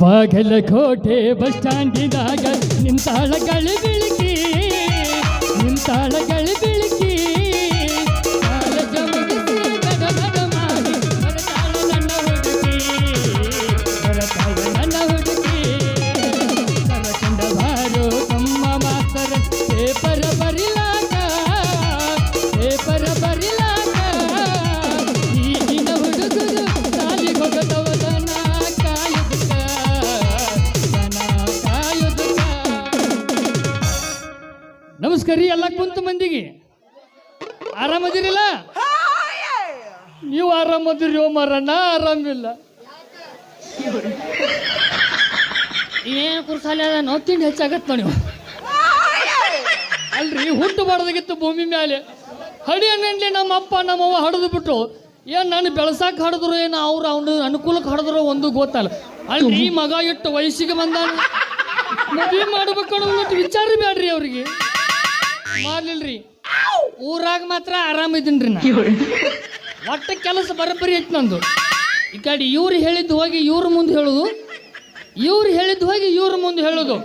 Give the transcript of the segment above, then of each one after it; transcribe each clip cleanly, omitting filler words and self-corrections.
Bagalkot bus ಸ್ಟ್ಯಾಂಡಿದಾಗ ನಿಂತಾಳ ಗಾಳಿ ಬೆಳಕಿ ನಿಂತಾಳ ಗಾಳಿ ಬೆಳಕಿ ಕಾಲಜ ಮುಗಿಸಿ ಗಡ ಗಡ ಮಾಡಿ ಬರತಾಳ ನನ್ನ ಹುಡುಗಿ ಬರತಾಳ ನನ್ನ ಹುಡುಗಿ ಕರಕಂಡ ಬಾರೋ ತಮ್ಮ ಮಾಸ್ತರ ಪೇಪರ್ ಬರಿಲಾಕ ಪೇಪರ್ ಬರಿಲಾಕ ಈಗಿನ ಹುಡುಗರು ಸಾಲಿಗೆ ಹೋಗದವದನ ನಮಸ್ಕಾರ ರೀ ಎಲ್ಲ ಕುಂತ ಮಂದಿಗೆ ಆರಾಮದಿರಿಲ್ಲ ನೀವು ಆರಾಮದಿರಿ ಓ ಮಾರಣ್ಣ ಆರಾಮಿಲ್ಲ ಏನು ಕುರ್ಸಾಲೆ ಅದ ನಾವು ತಿಂಡಿ ಹೆಚ್ಚಾಗತ್ತ ನೀವು ಅಲ್ರಿ ಹುಟ್ಟು ಬಾರ್ದಾಗಿತ್ತು ಭೂಮಿ ಮೇಲೆ ಹಡಿ ಅನ್ನಂಡ್ಲಿ ನಮ್ಮ ಅಪ್ಪ ನಮ್ಮವ್ವ ಹಡಿದು ಬಿಟ್ರು ಏನು ನಾನು ಬೆಳಸಾಕ್ ಹಡಿದ್ರು ಏನು ಅವ್ರು ಅವನು ಅನುಕೂಲಕ್ಕೆ ಹಡಿದ್ರು ಒಂದು ಗೊತ್ತಲ್ಲ ಅಲ್ಲಿ ಮಗ ಇಟ್ಟು ವಯಸ್ಸಿಗೆ ಬಂದಾನ ಮದುವೆ ಮಾಡ್ಬೇಕು ಅನ್ನೋದು ವಿಚಾರ ಬೇಡ್ರಿ ಅವ್ರಿಗೆ ಮಾಡ್ಲಿಲ್ರಿ ಊರಾಗ ಮಾತ್ರ ಆರಾಮಿದ್ದೀನ್ರಿ ನಾ ಒಟ್ಟ ಕೆಲಸ ಬರಬರಿ ಐತಿ ನಂದು ಈ ಕಡೆ ಇವ್ರು ಹೇಳಿದ್ದು ಹೋಗಿ ಇವ್ರ ಮುಂದೆ ಹೇಳೋದು ಇವ್ರು ಹೇಳಿದ್ದು ಹೋಗಿ ಇವ್ರ ಮುಂದೆ ಹೇಳೋದು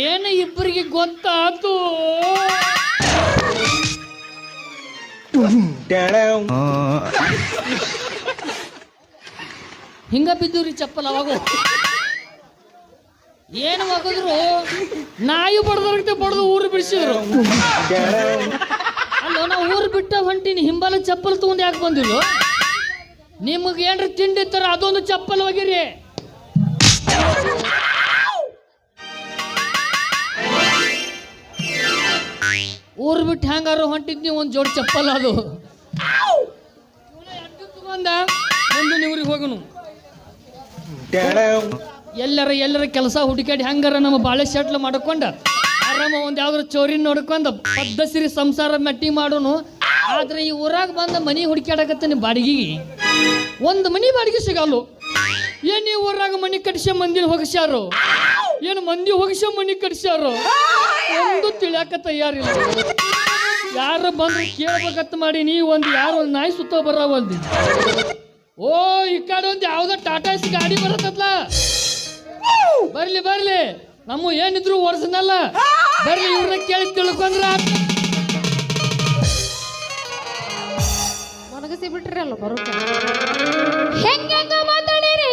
ಏನು ಇಬ್ಬರಿಗೆ ಗೊತ್ತಾತು ಹಿಂಗ ಬಿದ್ದೂರಿ ಚಪ್ಪಲ್ ಅವಾಗ ಏನು ಹೋಗಿದ್ರು ನಾಯಿ ಬಡ್ದಾಗ್ತಿ ಬಡ್ದು ಊರು ಬಿಡಿಸಿದ್ರು ಅಲ್ಲ ನಾವು ಊರು ಬಿಟ್ಟ ಹೊಂಟೀನಿ ಹಿಂಬಾಲ ಚಪ್ಪಲ್ ತಗೊಂಡು ಯಾಕೆ ಬಂದಿಲ್ಲ ನಿಮಗೆ ಏನ್ರ ತಿಂಡಿ ತರ ಅದೊಂದು ಚಪ್ಪಲ್ ಹೋಗಿರಿ ಊರು ಬಿಟ್ಟು ಹ್ಯಾಂಗಾರು ಹೊಂಟಿದ್ನಿ ಒಂದು ಜೋಡಿ ಚಪ್ಪಲ್ ಅದು ತಗೊಂಡ ಮುಂದೆ ಊರಿಗೆ ಹೋಗನು ಎಲ್ಲರ ಕೆಲಸ ಹುಡುಕಾಡಿ ಹಂಗಾರ ನಮ್ಮ ಬಾಳೆ ಶಟ್ಲ ಮಾಡ್ಕೊಂಡ ಆರಾಮ ಒಂದು ಯಾವ್ದಾರು ಚೋರಿ ನೋಡ್ಕೊಂಡು ಪದ್ಧಸಿರಿ ಸಂಸಾರ ಮೆಟ್ಟಿ ಮಾಡೋನು ಆದ್ರೆ ಈ ಊರಾಗ ಬಂದ ಮನಿ ಹುಡುಕಾಡಕತ್ತೀನಿ ಬಾಡಿಗೆಗೆ ಒಂದು ಮನಿ ಬಾಡಿಗೆ ಸಿಗಲ್ಲ ಏನು ಈ ಊರಾಗ ಮನಿ ಕಟ್ಸ್ಯ ಮಂದಿನ ಹೋಗಿಸ್ಯಾರು ಏನು ಮಂದಿ ಹೋಗಿಸ್ಯ ಮನಿ ಕಟ್ಸ್ಯಾರು ಒಂದು ತಿಳಿಯಾಕ ತಯಾರಿಲ್ಲ ಯಾರು ಬಂದ್ರೆ ಕೇಳ್ಬೇಕತ್ತ ಮಾಡಿ ನೀವು ಒಂದು ಯಾರು ಒಂದು ನಾಯಿ ಸುತ್ತ ಬರವಲ್ದಿ ಓ ಈ ಕಡೆ ಒಂದು ಯಾವ್ದೋ ಟಾಟಾ ಎಸಿ ಗಾಡಿ ಬರತ್ತಲ್ಲ ಬರ್ಲಿ ಬರ್ಲಿ ನಮ್ಮ ಏನಿದ್ರು ಒರ್ಜಿನಲ್ಲ ಬರ್ಲಿ ಇವ್ರನ್ನ ಕೇಳಿ ತಿಳ್ಕೊಂಡ್ರ ಒಣಗಿಸಿ ಬಿಟ್ರಲ್ಲ ಬರೋಕೆ ಹೆಂಗ ಮಾತಾಡಿರಿ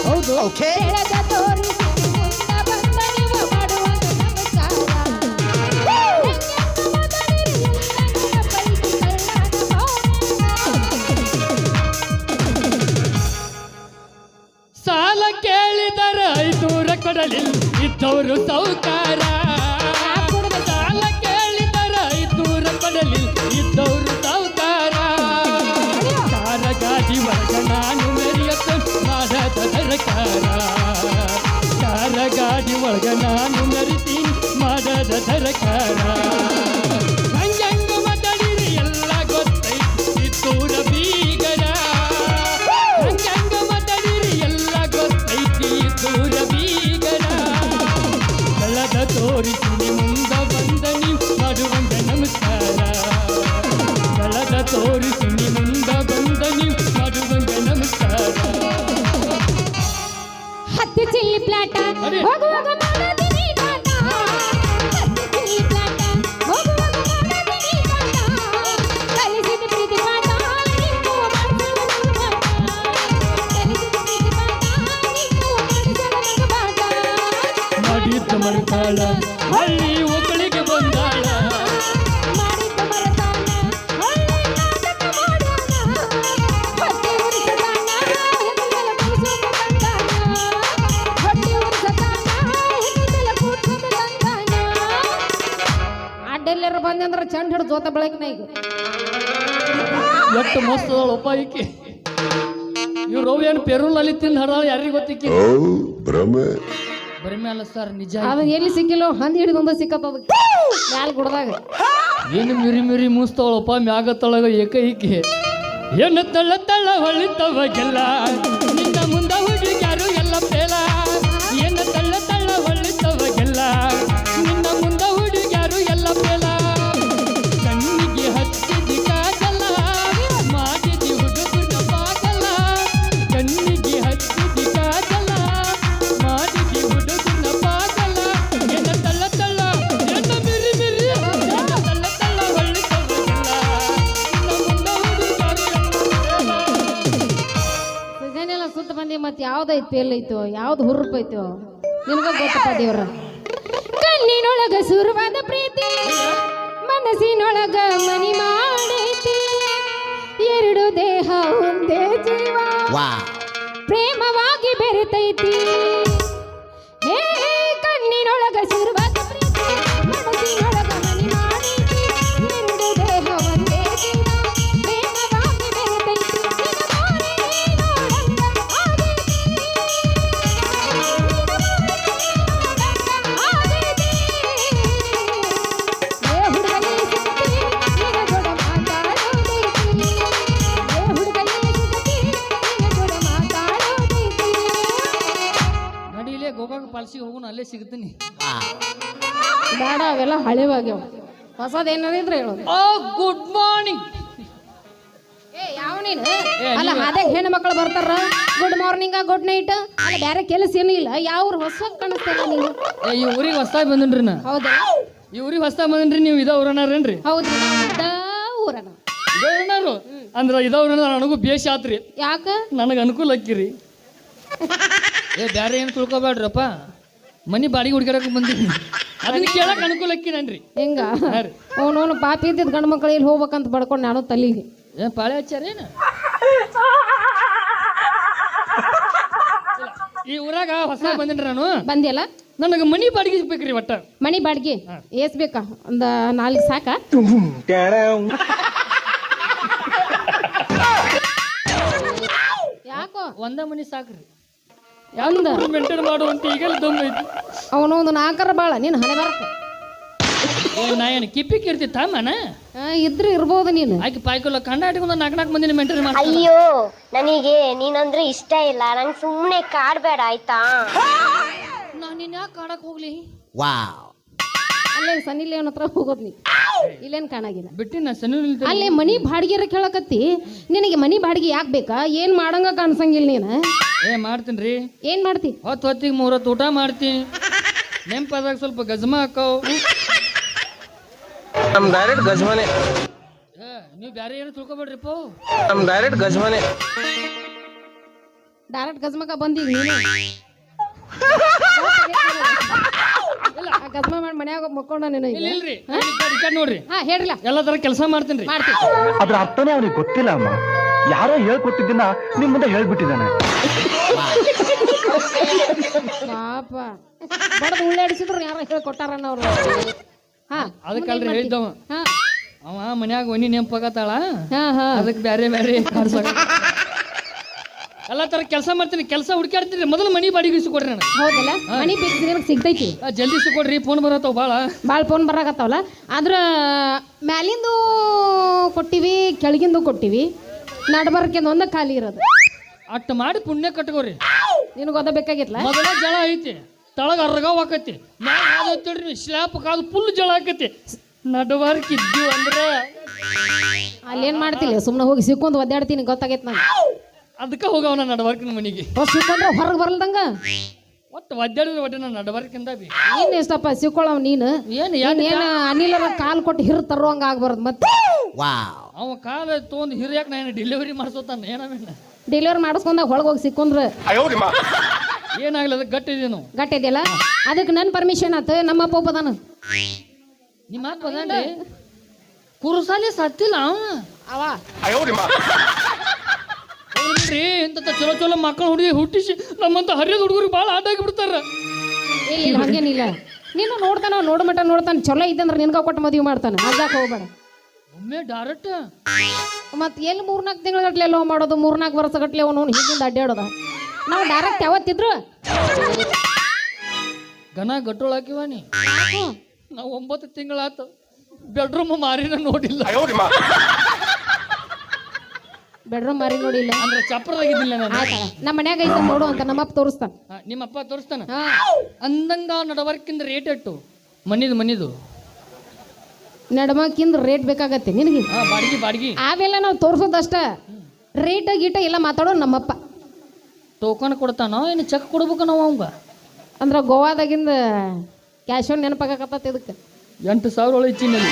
ಹೌದು ಓಕೆ ಸಾಲ ಕೇಳಿದರೆ 500 ಕೊಡಲಿಲ್ಲ ಇದ್ದವರು ಸೌಕಾರ ಸಾಲ ಕೇಳಿದರೆ 500 ಕೊಡಲಿಲ್ಲ ಇದ್ದವರು ಸೌಕಾರ ಕಾರ ಗಾಡಿ ಒಳಗ ನಾನು ಮೆರೆಯತ್ತ ಮಾಡದ ಸರ್ಕಾರ ಕಾರ ಗಾಡಿ ಒಳಗ ನಾನು ಮೆರಿತೀನಿ ಮಾಡದ ಸರ್ಕಾರ ಹಂಗಂಗ ಮಾತಾಡಿರಿ ಎಲ್ಲ ಗೊತ್ತೈತಿ ತೂರ ಬೀಗರ ಹಂಗಂಗ ಮಾತಾಡಿರಿ ಎಲ್ಲ ಗೊತ್ತೈತಿ ತೂರ ಬೀಗರ ಬೆಳದ ತೋರಿಸಿ ಮುಂದ ಬಂದ ನೀವು ಮಾಡುವಂತ ನಮಸ್ಕಾರ ಬೆಳದ ತೋರಿಸಿ ಮುಂದ ಬಂದ ನೀವು ಮಾಡುವಂತ ನಮಸ್ಕಾರ ಹತ್ತಿ ಚಿಲ್ಲಿ ಪ್ಲಾಟ ಹೋಗುವಾಗ ಮಾಡೋದಿನಿ ಕಾಟ ಹತ್ತಿ ಚಿಲ್ಲಿ ಪ್ಲಾಟ ಹೋಗುವಾಗ ಮಾಡೋದಿನಿ ಕಾಟ ಕಲಿಸಿದ ಪ್ರೀತಿ ಪಾಠ ನೀವು ಮಾಡಿಸಲು ಪಾಠ ಕಲಿಸಿದ ಪ್ರೀತಿ ಪಾಠ ನೀವು ಮಾಡಿಸಲು ಪಾಠ ಮಾಡಿದ್ದ ಮರುತಾಳ ಹಳ್ಳಿ ಒಕ್ಕಳಿಗೆ ಬಂದಾಳ ಮಾಡಿದ್ದ ಮರತಾನ ಒಳ್ಳೆ ನಾಟಕ ಮಾಡೋಣ ಹೊಟ್ಟೆ ಉರಿಸದಾನ ಹೆಣ್ಣುಗಳ ಕೂಸೋದು ಬಂದಾನ ಹೊಟ್ಟೆ ಉರಿಸದಾನ ಹೆಣ್ಣುಗಳ ಕೂಸೋದು ಬಂದಾನ ಅಡ್ಡೆಲ್ಲರೂ ಬಂದಂದ್ರೆ ಚಂಡ್ ಹಿಡಿದು ಜೋತ ಬೆಳಕಿನ ಈಗ ಎಷ್ಟು ಮಸ್ತ್ ಅದಾಳ ಈಕಿ ಇವ್ರು ರವಿ ಏನು ಪೆರುನಲ್ಲಿ ತಿಂದು ಹಡಾಳ ಯಾರಿಗೆ ಗೊತ್ತಿಕ್ಕಿ ಬರೀ ಅಲ್ಲ ಸರ್ ನಿಜ ಅದು ಎಲ್ಲಿ ಸಿಕ್ಕಿಲ್ಲೋ ಹಂದಿ ಹಿಡಿದು ಒಂದ ಸಿಕ್ಕತ್ತದ ಮ್ಯಾಲ ಗುಡ್ದಾಗ ಏನು ಮಿರಿ ಮಿರಿ ಮೂಸ್ತವಳಪ್ಪ ಮ್ಯಾಗ ತಳಗ ಏಕೈಕಿ ಏನು ತಳ್ಳ ತಳ್ಳ ಹೊಳಿತವಗೆಲ್ಲ ನಿನ್ನ ಮುಂದ ಹುಡುಗ್ಯಾರು ಎಲ್ಲ ಪೇಲ ಯಾವ್ದೈತಿ ಎಲ್ಲೈತೋ ಯಾವ್ದು ಹುರುಪ್ ಐತೋ ನಿನಗ ಗೊತ್ತಪ್ಪ ದೇವ್ರ. ಕಣ್ಣಿನೊಳಗ ಸುರುವಾದ ಪ್ರೀತಿ ಮನಸ್ಸಿನೊಳಗ ಮನಿ ಮಾಡೈತಿ ಎರಡು ದೇಹ ಒಂದೇ ಜೀವ ಪ್ರೇಮವಾಗಿ ಬೆರೆತೈತಿ. ಹೇ ಕಣ್ಣಿನೊಳಗ ಸುರುವಾದ ಪ್ರೀತಿ ಮನಸ್ಸಿನೊಳಗ ಮನಿ ಮಾಡೈತಿ ಎರಡು ದೇಹ ಒಂದೇ ಜೀವ ಪ್ರೇಮವಾಗಿ ಬೆರೆತೈತಿ. ನಡಿಲೇ ಗೋಕಾಕ ಪಾಲ್ಸಿಗೆ ಹೋಗೋಣ, ಅಲ್ಲೇ ಸಿಗ್ತೀನಿ. ಬೇಡ ಅವೆಲ್ಲ ಹಳೆವಾಗ್ಯಾವ, ಹೊಸದೇನಿದ್ರೆ ಹೇಳೋದು. ಓ ಗುಡ್ ಮಾರ್ನಿಂಗ್. ಏ ಯಾವ ನೀನು ಅಲ್ಲ ಅದೇ ಹೆಣ್ಣು ಮಕ್ಕಳು ಬರ್ತಾರ ಗುಡ್ ಮಾರ್ನಿಂಗ್ ಗುಡ್ ನೈಟ್ ಅಲ್ಲ ಬೇರೆ ಕೆಲಸ ಏನೂ ಇಲ್ಲ. ಯಾವ ಹೊಸ ಕಾಣಿಸ್ತೇನೆ ನೀನು. ಈ ಊರಿಗೆ ಹೊಸ್ದಾಗಿ ಬಂದನ್ರಿ ನಾ. ಹೌದಾ ಈ ಊರಿಗೆ ಹೊಸ್ದಾಗಿ ಬಂದನ್ರಿ. ನೀವು ಇದ ಊರನಾರೇನ್ರಿ? ಹೌದ್ರಿ ಊರನ ಇದಾರು ಅಂದ್ರ ಇದಾವ್ರ ನನಗೂ ಬೇಷ್ ಆತ್ರಿ. ಯಾಕ ನನಗೆ ಅನುಕೂಲ ಅಕ್ಕಿರಿ. ಏ ಬ್ಯಾರೆ ಏನು ತಿಳ್ಕೊಬೇಡ್ರಪ್ಪ, ಮನಿ ಬಾಡಿಗೆ ಹುಡುಗಾಡಕ್ಕೆ ಬಂದಿನಿ, ಅದನ್ನ ಕೇಳಕ್ ಅನುಕೂಲ ಅಕ್ಕಿನನ್ರಿ. ಹೆಂಗ ಅವನವನು ಪಾಪಿ ಇದ್ದಿದ್ದು ಗಂಡು ಮಕ್ಕಳು ಇಲ್ಲಿ ಹೋಗ್ಬೇಕಂತ ಬಡ್ಕೊಂಡು ನಾನು ತಲೆಗೆ ಏನ್ ಪಾಳೆ ಹಚ್ಚಾರೇನು? ಈ ಊರಾಗ ಹೊಸ ಬಂದಿನ್ರಿ ನಾನು. ಬಂದಿಯಲ್ಲ ನನಗೆ ಮನಿ ಬಾಡಿಗೆ ಬೇಕ್ರಿ. ಒಟ್ಟ ಮನಿ ಬಾಡಿಗೆ ಏಸ್ ಬೇಕಾ? ಒಂದ 4 ಸಾಕ? ಯಾಕೋ ಒಂದ ಮನಿ ಸಾಕ್ರಿ. ಒಂದ ಮೇಂಟೈನ್ ಮಾಡುವಂತ ಈಗಲೇ ದಮ್ ಐತಿ. ಅವನು ಒಂದು 4 ಬಾಳ ನೀನು ಹಣೆ ಬರಕ ನಾ ಏನು ಕಿಪ್ಪಿಕ್ ಇರ್ತಿತ್ತ ಮನ ಇದ್ರೆ ಇರ್ಬೋದು ನೀನು. ಆಕೆ ಪಾಯ್ಕೊಲ್ಲ ಕಂಡ ಇಟ್ಕೊಂಡು 4 ಮಂದಿನ ಮೇಂಟೈನ್ ಮಾಡಿ. ಅಯ್ಯೋ ನನಗೆ ನೀನಂದ್ರೆ ಇಷ್ಟ ಇಲ್ಲ, ನಂಗೆ ಸುಮ್ಮನೆ ಕಾಡ್ಬೇಡ ಆಯ್ತಾ? ನಾನು ನಿನ್ನ ಯಾಕೆ ಕಾಡಕ್ ಹೋಗ್ಲಿ? ಅಲ್ಲೇ ಸನ್ನಿಲೆ ಅವನ ಹತ್ರ ಹೋಗೋದ್ ನೀ ಇಲ್ಲೇನ್ ಕಾಣಾಗಿಲ್ಲ ಬಿಟ್ಟಿ ನಾ ಸಣ್ಣ ಅಲ್ಲೇ ಮನಿ ಬಾಡಿಗೆ ಕೇಳಕತ್ತಿ. ನಿನಗೆ ಮನಿ ಬಾಡಿಗೆ ಯಾಕೆ ಬೇಕಾ? ಏನ್ ಮಾಡಂಗ ಕಾಣಿಸಂಗಿಲ್ಲ ನೀನು. ಮಾಡ್ತೀನಿ. ಏನ್ ಮಾಡ್ತಿ? ಹೊತ್ತಿಗೆ 3 ಹೊತ್ತು ಊಟ ಮಾಡ್ತೀನಿ. ನೆಂಪದಾಗ ಸ್ವಲ್ಪ ಗಜ್ಮ ಹಾಕವು. ನಮ್ ಡೈರೆಕ್ಟ್ ಗಜ್ಮನೆ. ನೀವು ಬ್ಯಾರೆ ಏನು ತಿಳ್ಕೊಬೇಡ್ರಿಪ್ಪ. ನಮ್ ಡೈರೆಕ್ಟ್ ಗಜ್ಮನೆ. ಡೈರೆಕ್ಟ್ ಗಜ್ಮಕ ಬಂದಿ ನೀನು. ಗಜ್ಮ ಮಾಡಿ ಮನ್ಯಾಗ ಮಕ್ಕೊಂಡ ನೀನು. ಇಲ್ರಿ ನೋಡ್ರಿ. ಹಾ ಹೇಳ್ರಲ್ಲ. ಎಲ್ಲ ತರ ಕೆಲಸ ಮಾಡ್ತೀನಿ. ಅದ್ರ ಅರ್ಥನೇ ಅವ್ನಿಗೆ ಗೊತ್ತಿಲ್ಲ ಅಮ್ಮ. ಯಾರೋ ಹೇಳ್ಕೊಟ್ಟಿದ್ದನ್ನ ನಿಮ್ ಮುಂದೆ ಹೇಳ್ಬಿಟ್ಟಿದ್ದಾನೆ. ಪಾಪ ಬಡದು ಉಳ್ಳಾಡಿಸಿದ್ರು ಯಾರೋ ಹೇಳ್ಕೊಟ್ಟಾರನ್ನ ಅವ್ರು. ಹಾ ಅದಕ್ಕಲ್ರಿ ಹೇಳಿದ್ದವ. ಹಾ ಅವ ಮನ್ಯಾಗ ಒನಿ ನೆಂಪಾಗತ್ತಾಳ, ಹಾ ಹಾ ಅದಕ್ಕೆ ಬ್ಯಾರೆ ಬ್ಯಾರೆ ಎಲ್ಲ ತರ ಕೆಲಸ ಮಾಡ್ತೀನಿ. ಕೆಲಸ ಹುಡುಕಾಡ್ತೀನಿ. ಮೊದಲು ಮನಿ ಬಾಡಿಗೆ ಇಸ್ಕೊಡ್ರಿ ನನಗೆ. ಹೌದಲ್ಲ ಮನಿ ಬೇಕು ನಿನಗೆ ಸಿಗ್ತೈತಿ. ಜಲ್ದಿ ಇಸ್ಕೊಡ್ರಿ. ಫೋನ್ ಬರತ್ತಾವ ಭಾಳ ಫೋನ್ ಬರಾಕತ್ತಾವಲ್ಲ. ಆದ್ರ ಮ್ಯಾಲಿಂದು ಕೊಟ್ಟಿವಿ ಕೆಳಗಿಂದು ಕೊಟ್ಟಿವಿ, ನಡ್ಬರ್ಕಿಂದ ಒಂದ ಖಾಲಿ ಇರೋದು. ಅಟ್ಟು ಮಾಡಿ ಪುಣ್ಯ ಕಟ್ಕೋರಿ. ನಿನಗೆ ಓದಬೇಕಾಗಿತ್ತಲ್ಲ. ಮೊದಲ ಜಳ ಐತಿ, ತಳಗ ಅರ್ಗಾವ್ ಹಾಕತಿ, ಮ್ಯಾಲ ಸ್ಲ್ಯಾಪ್ ಕಾದು ಫುಲ್ ಜಳ ಹಾಕತಿ. ನಡವಾರ್ಕ್ ಇದ್ದೀವಿ ಅಂದ್ರೆ ಅಲ್ಲೇನ್ ಮಾಡ್ತಿಲ್ಲ, ಸುಮ್ಮನೆ ಹೋಗಿ ಸಿಕ್ಕೊಂಡ್ ಒದ್ದಾಡ್ತೀನಿ. ಗೊತ್ತಾಗೈತೆ ನಂಗೆ. ಅದಕ್ಕೆ ಹೋಗವನ ನಡವಾರ್ಕಿನ ಮನೆಗೆ. ಸಿಕ್ಕೊಂಡ್ರೆ ಹೊರಗೆ ಬರಲ್ದಂಗ ಒಟ್ಟು ಒದ್ದಾಡಿದ್ರೆ ಒಟ್ಟೆ ನಾನು ನಡವಾರ್ಕಿಂದ ಬಿ ಏನ್ ಎಷ್ಟಪ್ಪ ಸಿಕ್ಕೊಳ್ಳವ್ ನೀನು. ಏನು ಅನಿಲರ ಕಾಲ್ ಕೊಟ್ಟು ಹಿರ್ ತರುವಂಗ ಆಗ್ಬಾರ್ದು. ಮತ್ತೆ ಅವ ಕಾಲ ತೊಗೊಂಡು ಹಿರಿಯಾಕ ನಾನು ಡೆಲಿವರಿ ಮಾಡಿಸೋತಾನ. ಏನಾವೇನ ಡೆಲಿವರಿ ಮಾಡಿಸ್ಕೊಂಡಾಗ ಒಳಗೆ ಹೋಗಿ ಸಿಕ್ಕೊಂಡ್ರೆ ಏನಾಗ್ಲಿ, ಅದಕ್ಕೆ ಗಟ್ಟಿದೇನು ಗಟ್ಟಿದೆಯಲ್ಲ. ಅದಕ್ಕೆ ನನ್ನ ಪರ್ಮಿಷನ್ ಆತು. ನಮ್ಮ ಅಪ್ಪ ಒಬ್ಬದಾನ. ನಿಮ್ಮ ಅಪ್ಪ ಅದಾನ್ರಿ? ಕುರುಸಾಲಿ ಸತ್ತಿಲ್ಲ ಅವ. ನೋಡ್ರಿ ಇಂಥ ಚಲೋ ಚಲೋ ಮಕ್ಕಳು ಹುಟ್ಟಿಸಿ ನಮ್ಮಂತ ಹರಿಯದ ಹುಡುಗರಿಗೆ ಭಾಳ ಆಟ ಆಗಿಬಿಡ್ತಾರ. ಇಲ್ಲ ಹಂಗೇನಿಲ್ಲ. ನೀನು ನೋಡ್ತಾನ, ನೋಡ ಮಟ್ಟ ನೋಡ್ತಾನೆ. ಚಲೋ ಇದ್ದಂದ್ರೆ ನಿನ್ಗ ಕೊಟ್ಟು ಮದುವೆ ಮಾಡ್ತಾನೆ. ಅದಾಕ ಹೋಗ್ಬೇಡ. ಒಮ್ಮೆ ಡೈರೆಕ್ಟ್ ಮತ್ತೆ ಎಲ್ಲಿ 3-4 ತಿಂಗಳ ಗಟ್ಲೆ ಲವ್ ಮಾಡೋದು, 3-4 ವರ್ಷ ಗಟ್ಲೆ ಅವನು ಹಿಂದಿಂದ ಅಡ್ಡಾಡೋದ. ನಾವು ಡೈರೆಕ್ಟ್ ಯಾವತ್ತಿದ್ರು ಗನ ಗಟ್ಟೋಳು ಹಾಕಿವಾನಿ. ನಾವು 9 ತಿಂಗಳಾತ ಬೆಡ್ರೂಮ್ ಮಾರಿನ ನೋಡಿಲ್ಲ. ಬೆಡ್ರೂಮ್ ಮಾರಿ ನೋಡಿಲ್ಲ ಅಂದ್ರೆ ಚಪ್ರದಾಗಿದ್ದಿಲ್ಲ ನಾನು. ನಮ್ಮ ಮನ್ಯಾಗ ಐತ ನೋಡು ಅಂತ ನಮ್ಮಪ್ಪ ತೋರಿಸ್ತಾನ. ನಿಮ್ಮಪ್ಪ ತೋರಿಸ್ತಾನ. ಅಂದಂಗ ನಡವರ್ಕಿಂದ ರೇಟ್ ಎಟ್ಟು ಮನಿದು ನಡಮಕ್ಕಿಂದ ರೇಟ್ ಬೇಕಾಗತ್ತೆ ನಿನಗೆ. ಬಾಡಿಗೆ ಅವೆಲ್ಲ ನಾವು ತೋರ್ಸೋದಷ್ಟ. ರೇಟ್ ಗೀಟ ಎಲ್ಲ ಮಾತಾಡೋ ನಮ್ಮಪ್ಪ. ಟೋಕನ್ ಕೊಡ್ತಾನೋ ಏನು ಚೆಕ್ ಕೊಡ್ಬೇಕು ನಾವು ಅವಂಗ? ಅಂದ್ರೆ ಗೋವಾದಾಗಿಂದ ಕ್ಯಾಶ್ ಆನ್ ನೆನಪಾಗತ್ತ. ಇದಕ್ಕೆ 8,000 ಒಳಗೆ ಚಿನ್ನಲ್ಲಿ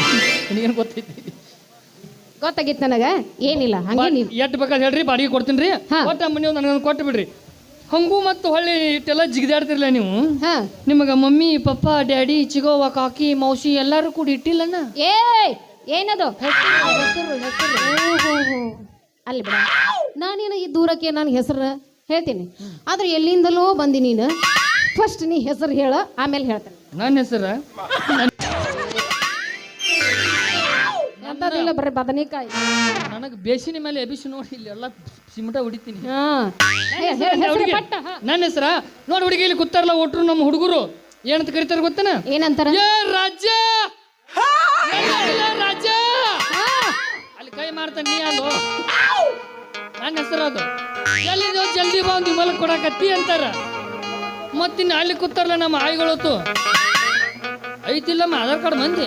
ನಿನಗೇನು ಗೊತ್ತೈತಿ? ಗೊತ್ತಾಗಿತ್ತು ನನಗೆ. ಏನಿಲ್ಲ ಹಂಗೇನಿಲ್ಲ. ಎಷ್ಟು ಬೇಕಾದ್ರೆ ಹೇಳ್ರಿ, ಬಾಡಿಗೆ ಕೊಡ್ತೀನಿ ರೀ. ಒಟ್ಟು ಮನೆ ನನಗೆ ಕೊಟ್ಟು ಬಿಡ್ರಿ. ಹಂಗೂ ಮತ್ತು ಹೊಳ್ಳಿ ಇಟ್ಟೆಲ್ಲ ಜಿಗಿದಾಡ್ತಿರ್ಲ ನೀವು ಹಾ ನಿಮಗೆ ಮಮ್ಮಿ ಪಪ್ಪ ಡ್ಯಾಡಿ ಚಿಗೋವ ಕಾಕಿ ಮೌಸಿ ಎಲ್ಲರೂ ಕೂಡ ಇಟ್ಟಿಲ್ಲನ ಏ ಏನದು ಹೆಸರು ಅಲ್ಲಿ ಬಿಡ ನಾನೇನು ಈ ದೂರಕ್ಕೆ ನಾನು ಹೆಸರು ಹೇಳ್ತೀನಿ ಆದ್ರೆ ಎಲ್ಲಿಂದಲೋ ಬಂದಿ ನೀನು ಫಸ್ಟ್ ನೀ ಹೆಸರು ಹೇಳ ಆಮೇಲೆ ಹೇಳ್ತೇನೆ ನನ್ನ ಹೆಸರ ಅಂತದಿಲ್ಲ ಬರೀ ಬದನೆಕಾಯಿ ನನಗೆ ಬೇಸಿನ ಮೇಲೆ ಎಬಿಸಿ ನೋಡಿ ಇಲ್ಲಿ ಎಲ್ಲ ಸಿಮಟ ಹೊಡಿತೀನಿ ಹಾ ಪಟ್ಟ ಹಾ. ನನ್ನ ಹೆಸರ ನೋಡಿ ಹುಡುಗಿ ಇಲ್ಲಿ ಕೂತಾರಲ್ಲ ಒಟ್ರು ನಮ್ಮ ಹುಡುಗರು ಏನಂತ ಕರೀತಾರ ಗೊತ್ತನ ಏನಂತಾರ ಏ ರಾಜ ರಾಜ ಅಲ್ಲಿ ಕೈ ಮಾಡ್ತಾನೆ ನೀ ಅಲ್ಲೋ ನನ್ನ ಹೆಸರು ಅದು ಎಲ್ಲಿದೋ ಜಲ್ದಿ ಬಾ ಒಂದು ವಿಮಲ್ ಕೊಡಕತ್ತಿ ಅಂತಾರ ಮತ್ತಿನ್ನು ಅಲ್ಲಿ ಕೂತಾರಲ್ಲ ನಮ್ಮ ಆಯಿಗಳತ್ತು ಐತಿಲ್ಲಮ್ಮ ಆಧಾರ್ ಕಾರ್ಡ್ ಮಂದಿ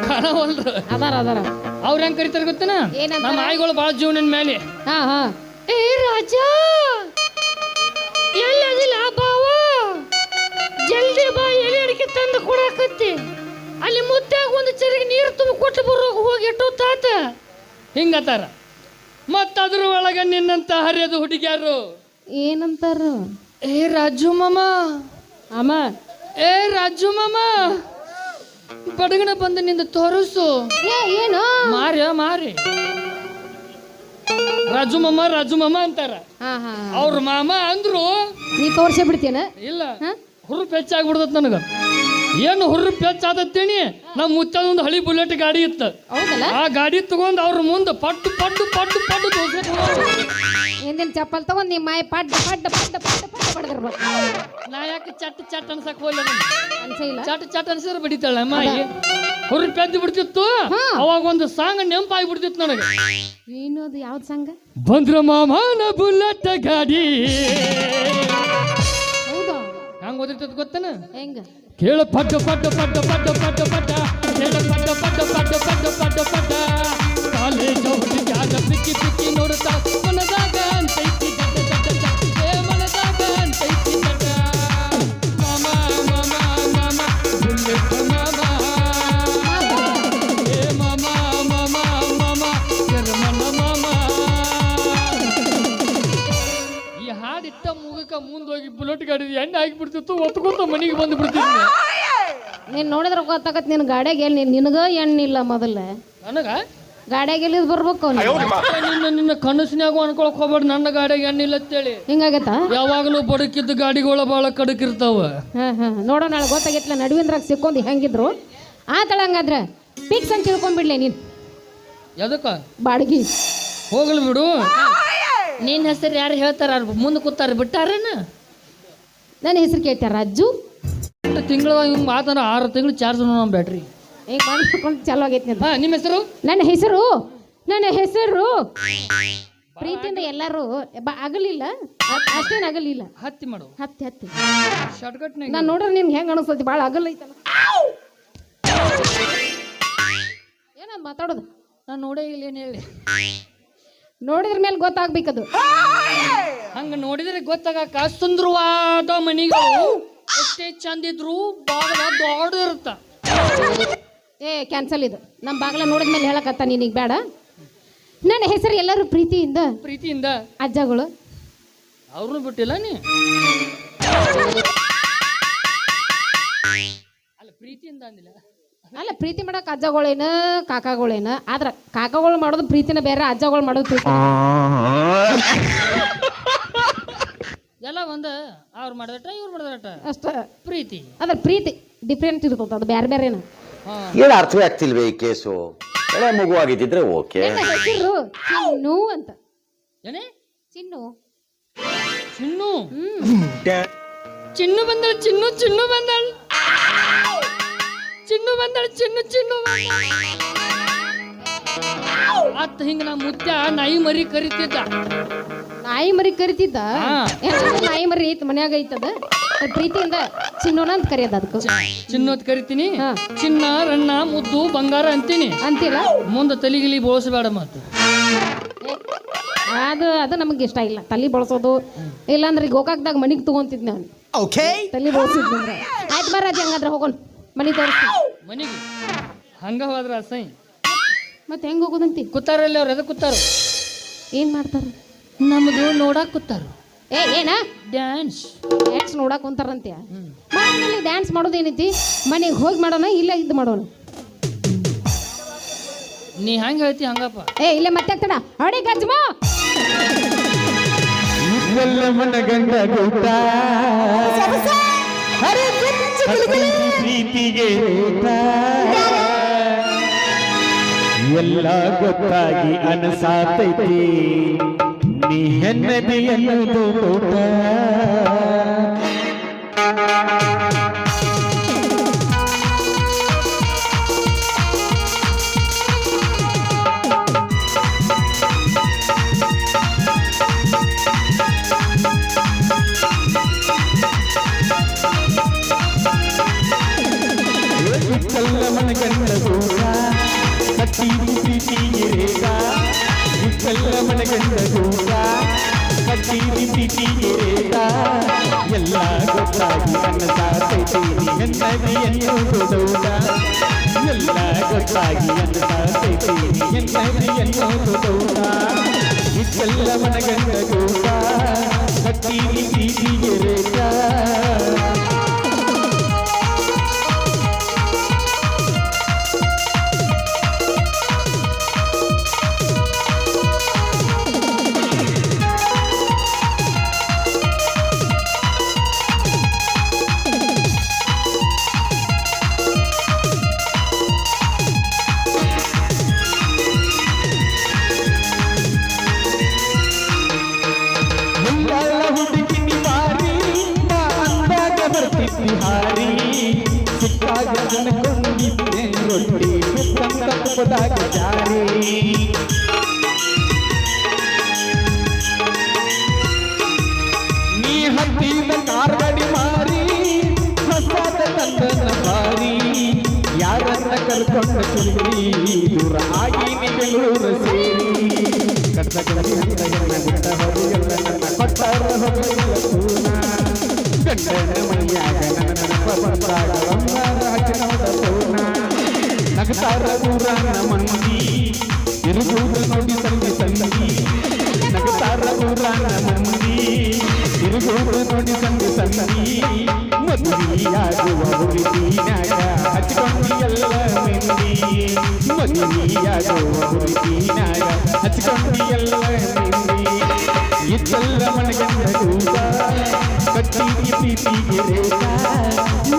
ಕಾಣವಲ್ರು ಅದಾರ ಅವ್ರ ಹೆಂಗ್ ಕರಿತಾರ ಗೊತ್ತನ ಏನಂತಾರ? ನಮ್ಮ ಆಯಿಗಳು ಬಾಳ ಜೀವನದ ಮೇಲೆ ಹಾ ಹಾ ಏ ರಾಜ ಎಲ್ಲದಿಲ್ಲ ಬಾವ ಜಲ್ದಿ ಬಾ ಎಲೆ ಅಡಿಕೆ ತಂದು ಕೊಡಕತ್ತಿ ಅಲ್ಲಿ ಮುತ್ತಾಗ ಒಂದು ಚರಿಗೆ ನೀರು ತುಂಬ ಕೊಟ್ಟು ಬರೋಗ ಹೋಗಿ ಇಟ್ಟು ತಾತ ಹಿಂಗತ್ತಾರ ಮತ್ತದ್ರ ಒಳಗ ನಿನ್ನಂತ ಹರಿಯದು ಹುಡುಗ್ಯಾರು ಏನಂತಾರ ಏ ರಾಜು ಮಾಮ ಅಮ್ಮ ಏ ರಾಜು ಮಾಮ ಬಡಗಣ ಬಂದು ನಿಂದ ತೋರಿಸು ಏನು ಮಾರಿ ರಾಜು ಮಾಮ ಅಂತಾರ ಹಾ ಹಾ ಅವ್ರ ಮಾಮ ಅಂದ್ರು ನೀ ತೋರ್ಸೇ ಬಿಡ್ತೇನ ಇಲ್ಲ ಹುರುಪ್ ಹೆಚ್ಚಾಗ್ಬಿಡ್ದತ್ ನನಗ ಏನು ಹುರುಪ್ ಹೆಚ್ಚಾದತ್ತೇನಿ ನಮ್ಮ ಮುತ್ತದ ಒಂದು ಹಳಿ ಬುಲೆಟ್ ಗಾಡಿ ಇತ್ತು ಹೌದಲ್ಲ ಆ ಗಾಡಿ ತಗೊಂಡ್ ಅವ್ರ ಮುಂದೆ ಪಟ್ಟು ಹಿಂದಿನ ಚಪ್ಪಲ್ ತಗೊಂಡ್ ನಿಮ್ಮ ಮಾಯ ಪಡ್ಡ ಬಡದಿರ್ಬೇಕು ನಾ ಯಾಕೆ ಚಟ್ ಅನ್ಸಕ್ ಹೋಗ್ಲ ಅನ್ಸಿಲ್ಲ ಚಟ್ ಅನ್ಸಿದ್ರೆ ಬಡಿತಾಳ ಅಮ್ಮಾಯಿ ಹುರುಪ್ ಎದ್ದು ಬಿಡ್ತಿತ್ತು ಹಾ. ಅವಾಗ ಒಂದು ಸಾಂಗ್ ನೆಂಪಾಗಿ ಬಿಡ್ತಿತ್ತು ನನಗೆ ಏನು ಅದು ಯಾವ್ದು ಸಂಘ ಬಂದ್ರ ಮಾಮನ ಬುಲೆಟ್ ಗಾಡಿ ಹೌದಾ ಹಂಗ ಓದಿರ್ತದ ಗೊತ್ತನ ಹೆಂಗ ಕೇಳ ಪಡ್ಡ ಕಾಲೇಜ್ ಹುಡುಗಾಗ ಪಿಕ್ಕಿ ನೋಡ್ತಾ ಮನದಾಗ ಅಂತೈತಿ ಮನದಾಗ ಅಂತೈತಿ ಮಾಮ ಬುಲೆಟ್ ಮಾಮ ಏ ಮಾಮ ಜರ್ಮನ ಮಾಮ ಈ ಹಾಡಿಟ್ಟ ಮುಗಕ ಮುಂದೋಗಿ ಬುಲೆಟ್ ಗಾಡಿ ಎಣ್ಣೆ ಹಾಕಿಬಿಡ್ತಿತ್ತು ಒತ್ಕೊಂತ ಮನೆಗೆ ಬಂದು ಬಿಡ್ತಿದ್ದೆ ನೀನ್ ನೋಡಿದ್ರ ಗೊತ್ತಾಗತ್ ನಿನ್ ಗಾಡ್ಯಾಗ ಎಲ್ಲಿ ನಿನಗ ಎಣ್ಣಿಲ್ಲ ಮೊದಲ ನನಗ ಗಾಡ್ಯಾಗ ಎಲ್ಲಿದ್ ಬರ್ಬೇಕು ನಿನ್ನ ಕನಸಿನಾಗೂ ಅನ್ಕೊಳಕ್ ಹೋಗ್ಬೇಡ ನನ್ನ ಗಾಡಿಗೆ ಎಣ್ಣಿಲ್ಲ ಅಂತೇಳಿ ಹಿಂಗಾಗತ್ತ ಯಾವಾಗಲೂ ಬಡಕಿದ್ದ ಗಾಡಿಗಳ ಭಾಳ ಕಡಕಿರ್ತಾವ ಹಾ ನೋಡೋಣ ನಾಳೆ ಗೊತ್ತಾಗಿತ್ಲ ನಡುವಿಂದ್ರಾಗ ಸಿಕ್ಕೊಂಡ್ ಹೆಂಗಿದ್ರು ಆತಳ ಹಂಗಾದ್ರ ಫಿಕ್ಸ್ ಅಂತ ತಿಳ್ಕೊಂಡ್ಬಿಡ್ಲೆ ನೀನ್ ಎದಕ್ಕ ಬಾಡ್ಗಿ ಹೋಗ್ಲಿ ಬಿಡು ನಿನ್ನ ಹೆಸರು ಯಾರು ಹೇಳ್ತಾರ ಮುಂದೆ ಕೂತಾರ ಬಿಟ್ಟಾರೇನ ನನ್ನ ಹೆಸರು ಕೇಳ್ತಾರ ರಾಜು ತಿಂಗಳ ಹಿಂಗೆ ಮಾತಾಡ 6 ತಿಂಗಳು ಚಾರ್ಜ್ ನಮ್ಮ ಬ್ಯಾಟ್ರಿ ಈಗ ಮಾಡ್ಕೊಂಡು ಚಾಲು ಆಗೈತಿ ಅಂತ ನಿಮ್ಮ ಹೆಸರು ನನ್ನ ಹೆಸರು ಪ್ರೀತಿಯಿಂದ ಎಲ್ಲರೂ ಆಗಲಿಲ್ಲ ಅಷ್ಟೇನು ಆಗಲಿಲ್ಲ ಹತ್ತಿ ಮಾಡು ಹತ್ತಿ ಶಾರ್ಟ್ಕಟ್ನಾಗ ನಾನು ನೋಡ್ರಿ ನಿನ್ಗೆ ಹೆಂಗೆ ಅನಿಸ್ತೈತಿ ಭಾಳ ಆಗಲ್ಲ ಐತಲ್ಲ ಏನಂತ ಮಾತಾಡೋದು ನಾನು ನೋಡೇ ಇಲ್ಲ ಏನು ಹೇಳಿ ನೋಡಿದ್ರ ಮೇಲೆ ಗೊತ್ತಾಗ್ಬೇಕದು ಹಂಗ ನೋಡಿದ್ರೆ ಗೊತ್ತಾಗಕ್ಕ ಸುಂದರವಾದ ಮನಿಗಳು ಎಷ್ಟೇ ಚಂದಿದ್ರು ಬಾಗಲ ದೊಡ್ಡದಿರುತ್ತ ಏ ಕ್ಯಾನ್ಸಲ್ ಇದು ನಮ್ಮ ಬಾಗ್ಲ ನೋಡಿದ್ಮೇಲೆ ಹೇಳಕತ್ತ ನೀನೀಗ ಬೇಡ ನನ್ನ ಹೆಸರು ಎಲ್ಲರೂ ಪ್ರೀತಿಯಿಂದ ಅಜ್ಜಗಳು ಅವ್ರನ್ನೂ ಬಿಟ್ಟಿಲ್ಲ ನೀ ಅಲ್ಲ ಪ್ರೀತಿಯಿಂದ ಅಂದಿಲ್ಲ ಅಲ್ಲ ಪ್ರೀತಿ ಮಾಡಕ್ ಅಜ್ಜಗಳೇನ ಕಾಕಾಗಳೇನ ಆದ್ರ ಕಾಕಾಗಳು ಮಾಡೋದು ಪ್ರೀತಿನ ಬೇರೆ ಅಜ್ಜಗಳು ಮಾಡೋದು ಪ್ರೀತಿ ಎಲ್ಲ ಒಂದ ಅವ್ರು ಮಾಡಿದಟ ಇವ್ರು ಮಾಡಿದಟ ಅಷ್ಟ ಪ್ರೀತಿ ಅದ್ರ ಪ್ರೀತಿ ಡಿಫ್ರೆಂಟ್ ಇರ್ತದ ಅದು ಬೇರೆ ಬೇರೆನ ಏನು ಅರ್ಥವೇ ಆಗ್ತಿಲ್ವೇ ಈ ಕೇಸು ಎಳೆ ಮಗುವಾಗಿದ್ದಿದ್ರೆ ಓಕೆ ನನ್ನ ಹೆಸರು ಚಿನ್ನು ಅಂತ ಏನೇ ಚಿನ್ನು ಚಿನ್ನು ಚಿನ್ನು ಬಂದಳ ಚಿನ್ನು ಬಂದಳ ಚಿನ್ನು ಅತ್ತ ಹಿಂಗ ನಾ ಮುತ್ಯ ನಾಯಿ ಮರಿ ಕರಿತಿದ್ದ ನಾಯಿ ಮರಿ ಕರಿತಿದ್ದ ಹಾ. ನಾಯಿ ಮರಿ ಐತ್ ಮನ್ಯಾಗ ಐತದ ಪ್ರೀತಿಯಿಂದ ಚಿನ್ನೋನ ಅಂತ ಕರೆಯೋದು ಅದಕ್ಕೆ ಚಿನ್ನೋತ್ ಕರಿತೀನಿ ಹಾ. ಚಿನ್ನ ರಣ್ಣ ಮುದ್ದು ಬಂಗಾರ ಅಂತೀನಿ ಅಂತೀರ ಮುಂದೆ ತಲಿಗಿಲಿ ಬೋಳಿಸಬೇಡ ಮಾತು ಅದು ನಮಗೆ ಇಷ್ಟ ಇಲ್ಲ ತಲೆ ಬಳಸೋದು ಇಲ್ಲಾಂದ್ರೆ ಗೋಕಾಕ್ದಾಗ ಮನಿಗೆ ತಗೊಂತಿದ್ ನಾನು ತಲೆ ಬಳಸಿದ್ರೆ ಆಯ್ತು ಬರಾಜಿ ಹಂಗಾದ್ರೆ ಹೋಗೋಣ ಮನಿ ತೋರಿಸ್ತೀನಿ ಮನೆಗೆ ಹಂಗ ಹೋದ್ರ ಅಸಹ್ಯ ಮತ್ತೆ ಹೆಂಗ್ ಹೋಗೋದಂತಿ ಕೂತಾರಲ್ಲಿ ಅವ್ರು ಎದಕ್ಕೆ ಕೂತಾರ ಏನ್ ಮಾಡ್ತಾರ ನಮ್ದು ನೋಡಾಕ್ ಕೂತಾರ ಏನ ಡ್ಯಾನ್ಸ್. ಡ್ಯಾನ್ಸ್ ನೋಡಕ್ ಕುಂತಾರಂತೆ. ಮನೆಯಲ್ಲಿ ಡ್ಯಾನ್ಸ್ ಮಾಡೋದೇನೈತಿ? ಮನೆಗೆ ಹೋಗಿ ಮಾಡೋಣ, ಇಲ್ಲ ಇದ್ದು ಮಾಡೋಣ. ನೀ ಹಂಗ ಹೇಳ್ತಿ ಹಂಗಪ್ಪ. ಇಲ್ಲೇ ಮತ್ತೆ ಆಗ್ತಡ ಅಡಿ ಗಜ್ಮ ಮನಗಂಡ ಗೂಟ ಪ್ರೀತಿಗೆ ಎಲ್ಲ ಗೊತ್ತಾಗಿ ಅನಸಾತೈತಿ ನೀ ಹೆನ್ನದಿ ಎನ್ನುವುದು ತೋಟ. ಮನಗಂಡ ಗೂಟ ಕಟ್ಟಿ ಪ್ರೀತಿಗೆ ರೇಖ ಇಕ್ಕಲ್ಲ ಮನಗಂಡ ಗೂಟ ಕಟ್ಟಿ ಪ್ರೀತಿಗೆ ರೇಖ ಎಲ್ಲ ಗೊತ್ತಾಗಿ ಅನಸಾತೈತಿ ಹೆನ್ನದಿ ಎನ್ನುವುದು ತೋಟ. ಎಲ್ಲ ಗೊತ್ತಾಗಿ ಅನಸಾತೈತಿ ಹೆನ್ನದಿ ಎನ್ನುವುದು ತೋಟ. ಇಕ್ಕಲ್ಲ ಮನಗಂಡ ಗೂಟ ಕಟ್ಟಿ ಪ್ರೀತಿಗೆ ರೇಖ. ಬಿಹಾರಿ ಸಿಕ್ಕಾಗ ಅನ್ಕೊಂಡಿದ್ದೆ ರೊಟ್ಟಿ ತಪ್ಪದಾಗ ಜಾರಿ. ನೀ ಹತ್ತಿದ ಕಾರ್ಗಡಿ ಮಾರಿ ಹೊಸಾದ ತಂದನ ಬಾರಿ ಯಾರನ್ನ ಕರ್ಕೊಂಡ ಕುರುಗಿ ದೂರ ಆಗಿ ನೀ ಬೆಂಗಳೂರು ಸೇರಿ. ಕಟ್ಟ ಕಡಿ ಹಂತ ಎನ್ನ ಗುಟ್ಟ ಹೊರಗೆಲ್ಲ ನನ್ನ ಕೊಟ್ಟಾರ ಹೊರಗೆಲ್ಲ ಸೂನ ಗಂಡನ ಮೈಯಾಗ ನನ್ನ ನೆನಪ ಬಂದಾಗ ಹಚ್ಚಿನವದ ಸೋನ. ನಗತಾರ ಊರನ ಮಂದಿ ತಿರುಗುವುದು ನೋಡಿ ಸಂಧಿ ಸಂಧಿ. ನಗತಾರ ಊರನ ಮಂದಿ ತಿರುಗುವುದು ನೋಡಿ ಸಂಧಿ ಸಂಧಿ. ಮದುವೆಯಾಗುವ ಹುಡುಗಿನಾಗ ಹಚ್ಚಿಕೊಂಡು ಎಲ್ಲ ಮಂದಿ. ಮದುವೆಯಾಗುವ ಹುಡುಗಿನಾಗ ಹಚ್ಚಿಕೊಂಡು ಎಲ್ಲ ಮಂದಿ. ಇದ್ದೆಲ್ಲ ಮನಗಂಡ ಗೂಟ ಕಟ್ಟಿ ಪ್ರೀತಿಗೆ ರೇಖ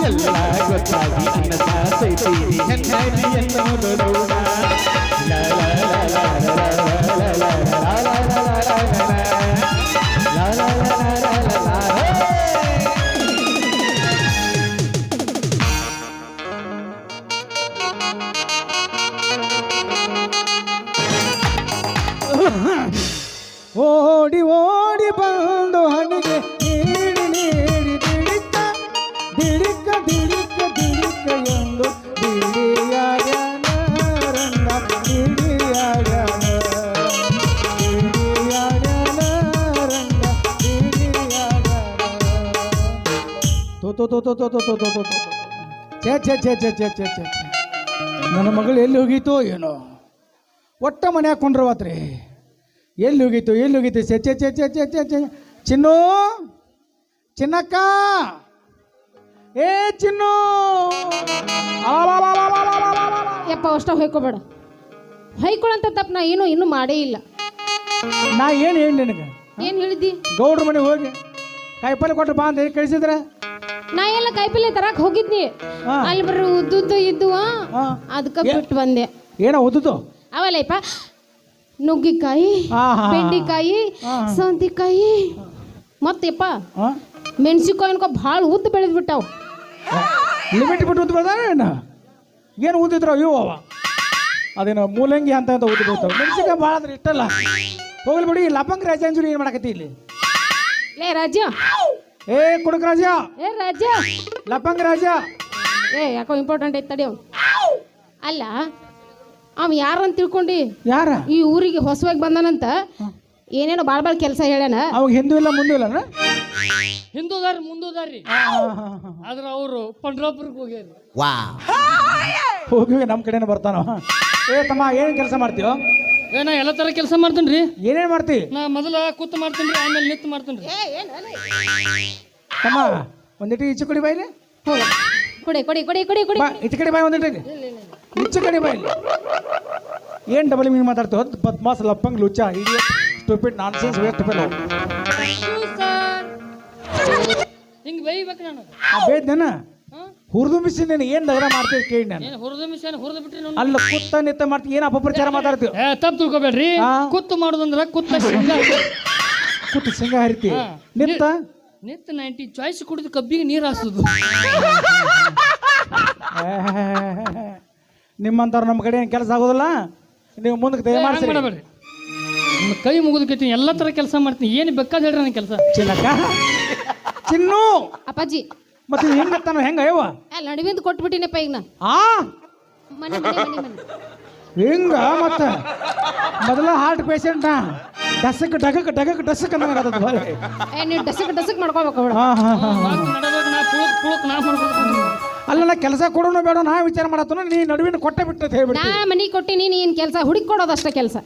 ಎಲ್ಲ ಗೊತ್ತಾಗಿ ಅನಸಾತೈತಿ ಹೆನ್ನದಿ ಎನ್ನುವುದು ತೋಟ. ಲಾ ಲಾ ಲಾ ಲಾ ಲಾ ಲಾ ಲಾ ಲಾ ಲಾ ಲಾ ಲಾ. ಓಡಿ ಓಡಿ ಬಂದು ಹಣಿಗೆ ನೀಡಿ ನೀಡಿ ದಿಡಿಕ್ಕ ದಿಡಿಕ್ಕ ದಿಡಿಕ್ಕ ದಿಡಿಕ್ಕ ಎಂದು ದಿಡಿಯಾಗನ ರಂಗ ದಿಡಿಯಾಗನ ದಿಡಿಯಾಗನ ರಂಗ ದಿಡಿಯಾಗನ. ತೋ ಛೇ ಛೇ ಛೇ ಛೇ ಛೇ ಛೇ ಛೇ ನನ್ನ ಮಗಳು ಎಲ್ಲಿ ಹೋಗಿತ್ತು ಏನೋ ಒಟ್ಟ ಮನೆ ಹಾಕೊಂಡ್ರವತ್ರಿ. ಎಲ್ಲಿ ಹೋಗಿತ್ತು ಚೆ ಚೆ ಚೆ ಚೆ ಚೆ ಚೆ ಚೆ ಚಿನ್ನು ಚಿನ್ನಕ್ಕ ಏ ಚಿನ್ನು ಯಪ್ಪ ಅಷ್ಟ ಹೊಯ್ಕೋಬೇಡ. ಹೊಯ್ಕೊಳಂತ ತಪ್ಪು ನಾ ಇನ್ನೂ ಮಾಡೇ ಇಲ್ಲ. ನಾ ಏನು ಹೇಳಿ ನಿನಗೆ? ಏನು ಹೇಳಿದ್ದಿ? ಗೌಡ್ರ ಮನೆಗೆ ಹೋಗಿ ಕಾಯಿಪಲ್ಲೆ ಕೊಟ್ಟು ಬಾ ಅಂತ ಕಳಿಸಿದ್ರ ನಾ ಎಲ್ಲ ಕಾಯಿಪಲ್ಲೆ ತರಕ್ ಹೋಗಿದ್ನಿ. ಅಲ್ಲಿ ಬರ್ರಿ ಉದ್ದುದ್ದು ಇದ್ದುವ ಅದಕ್ಕೆ ಬಿಟ್ಟು ಬಂದೆ. ಏನೋ ಉದ್ದುದು ಅವಲ್ಲಪ್ಪ ನುಗ್ಗಿಕಾಯಿ, ಬೆಂಡಿಕಾಯಿ, ಸೌಂತಿಕಾಯಿ ಮತ್ತಪ್ಪ ಮೆಣಸಿಕಾಯಿ ಅನ್ಕೋ ಭಾಳ ಉದ್ದು ಬೆಳೆದ್ ಬಿಟ್ಟಾವ. ಲಿಮಿಟ್ ಬಿಟ್ಟು ಉದ್ದು ಬೆಳೆದ ಏನು ಉದ್ದಿದ್ರ ಇವು ಅವ ಅದೇನೋ ಮೂಲಂಗಿ ಅಂತ ಉದ್ದು ಬೆಳಿತಾವ. ಮೆಣಸಿಕಾಯಿ ಭಾಳ ಆದ್ರೆ ಇಷ್ಟಲ್ಲ. ಹೋಗ್ಲಿ ಬಿಡಿ. ಲಪಂಗ್ ರಾಜಂಜುರಿ ಏನು ಮಾಡಕತ್ತಿ ಇಲ್ಲಿ? ಲೇ ರಾಜ ಏ ಕುಡುಕ ರಾಜ, ಏ ರಾಜ ಲಪಂಗ್ ರಾಜ. ಯಾಕೋ ಇಂಪಾರ್ಟೆಂಟ್ ಐತೆ ತಡಿ. ಅಲ್ಲ ಅವ ಯಾರಂತ ತಿಳ್ಕೊಂಡಿ? ಯಾರ? ಈ ಊರಿಗೆ ಹೊಸವಾಗಿ ಬಂದಾನಂತ ಏನೇನೋ ಬಾಳ್ ಕೆಲಸ ಹೇಳ್ಯಾನ. ಅವಾಗ ಹಿಂದೂ ಇಲ್ಲ ಮುಂದೂ ಇಲ್ಲ. ಹಿಂದೂದಾರಿ ಮುಂದೂದಾರಿ ಆದ್ರ ಅವರು ಪಂಡ್ರಾಪುರಕ್ಕೆ ಹೋಗ್ಯಾರ. ಹೋಗಿ ನಮ್ಮ ಕಡೆನೇ ಬರ್ತಾನ. ಏ ತಮ್ಮ ಏನು ಕೆಲಸ ಮಾಡ್ತೀವೋ? ನಾ ಎಲ್ಲ ತರ ಕೆಲಸ ಮಾಡ್ತೀನಿ ರೀ. ಏನೇನ್ ಮಾಡ್ತಿ? ನಾ ಮೊದಲ ಕೂತ್ ಮಾಡ್ತೀನಿ ರೀ, ಆಮೇಲೆ ನಿಂತು ಮಾಡ್ತೀನಿ ರೀ. ತಮ್ಮ ಒಂದಿಟ್ಟು ಈಚೆ ಕಡೆ ಬಾಯಿಲಿ, ಹೋಗ ಕೊಡಿ ಕೊಡಿ ಕೊಡಿ ಕೊಡಿ ಕೊಡಿ ಬಾ ಈಚೆ ಕಡೆ ಬಾಯಿ ಒಂದಿಟ್ಟು ಈಚೆ ಕಡೆ ಬಾಯಿಲಿ. ಏನು ಡಬಲ್ ಮೀನಿಂಗ್ ಮಾತಾಡ್ತೀವಿ? ಬದ್ಮಾಸ್ ಲಪ್ಪಂಗ್ ಲುಚ್ಚ idiot stupid nonsense waste fellow. ಹಿಂಗೆ ಬೈಬೇಕು ನಾನು. ಬೇದ್ನೇನ ಹುರಿದು ಮಿಸಿ ನೀನು ಏನು ದಗದ ಮಾಡ್ತೀವಿ ಕೇಳಿ ನಾನು. ಏನು ಹುರಿದು ಮಿಷನ್ ಹುರಿದು ಬಿಟ್ರಿ ನೋಡಿ. ಅಲ್ಲ ಕುತ್ತ ನಿತ್ತ ಮಾಡ್ತೀವಿ, ಏನು ಅಪಪ್ರಚಾರ ಮಾತಾಡ್ತೀವಿ? ತಪ್ಪು ತಿಳ್ಕೊಬೇಡ್ರಿ. ಹಾ. ಕುತ್ತು ಮಾಡೋದಂದ್ರ ಕುತ್ತ ಶೇಂಗಾ. ಕುತ್ತು ಶೇಂಗ ಹರಿತಿ ಹಾ. ನಿತ್ತ ನಿತ್ತ 90 ಚಾಯ್ಸ್ ಕುಡಿದು ಕಬ್ಬಿಗೆ ನೀರು ಹಾಸೋದು. ನಿಮ್ಮಂಥವ್ರು ನಮ್ಮ ಕಡೆ ಏನು ಕೆಲಸ ಆಗೋದಿಲ್ಲ. ನೀವು ಮುಂದಕ್ಕೆ ದಯಮಾಡಿಸಿ ಮಾಡಬೇಡ್ರಿ. ನಿಮ್ಮ ಕೈ ಮುಗಿದಕೈತಿ, ಎಲ್ಲ ತರ ಕೆಲಸ ಮಾಡ್ತೀನಿ. ಏನು ಬೇಕಾದ ಹೇಳ್ರಿ ನನ್ನ ಕೆಲಸ. ಚಿನ್ನಕ್ಕ ಚಿನ್ನು ಅಪ್ಪಾಜಿ ಮತ್ತೆ ಹೆಂಗತ್ತಾನ ಹೆಂಗ ಅಯ್ಯವ ಅಲ್ಲ ನಡುವಿಂದ ಕೊಟ್ಬಿಟ್ಟಿನಪ್ಪ ಈಗ ನಾ ಆ ಮನೆ ಮನೆ ಮನೆ ಮನೆ ಹಿಂಗ ಮತ್ತ ಮೊದಲ ಹಾರ್ಟ್ ಪೇಷಂಟ್ ಡಸಕ್ ಡಗಕ್ ಡಗಕ್ ಡಸಕ್ ಅನ್ನಂಗಾಗತ್ತದ ಹೊಳೆ. ನೀವು ಡಸಕ್ ಡಸಕ್ ಮಾಡ್ಕೋಬೇಕು ಬಿಡು. ಹಾ ಹಾ ಹಾ ನಡಬೇಕು, ನಾ ಪುಳುಕ್ ಪುಳುಕ್ ನಾ ಮಾಡ್ಬೇಕು. ಅಲ್ಲ ಕೆಲಸ ಕೊಡೋಣ ಬೇಡ ನಾ ವಿಚಾರ ಮಾಡತ್ತನ, ನೀ ನಡುವಿನ ಕೊಟ್ಟೆ ಬಿಟ್ಟು ನಾ ಹೇಳ್ಬಿಟ್ಟು ಮನಿ ಕೊಟ್ಟಿನಿ, ನೀನ್ ಕೆಲಸ ಹುಡುಕ್ ಕೊಡೋದಷ್ಟ ಕೆಲಸ.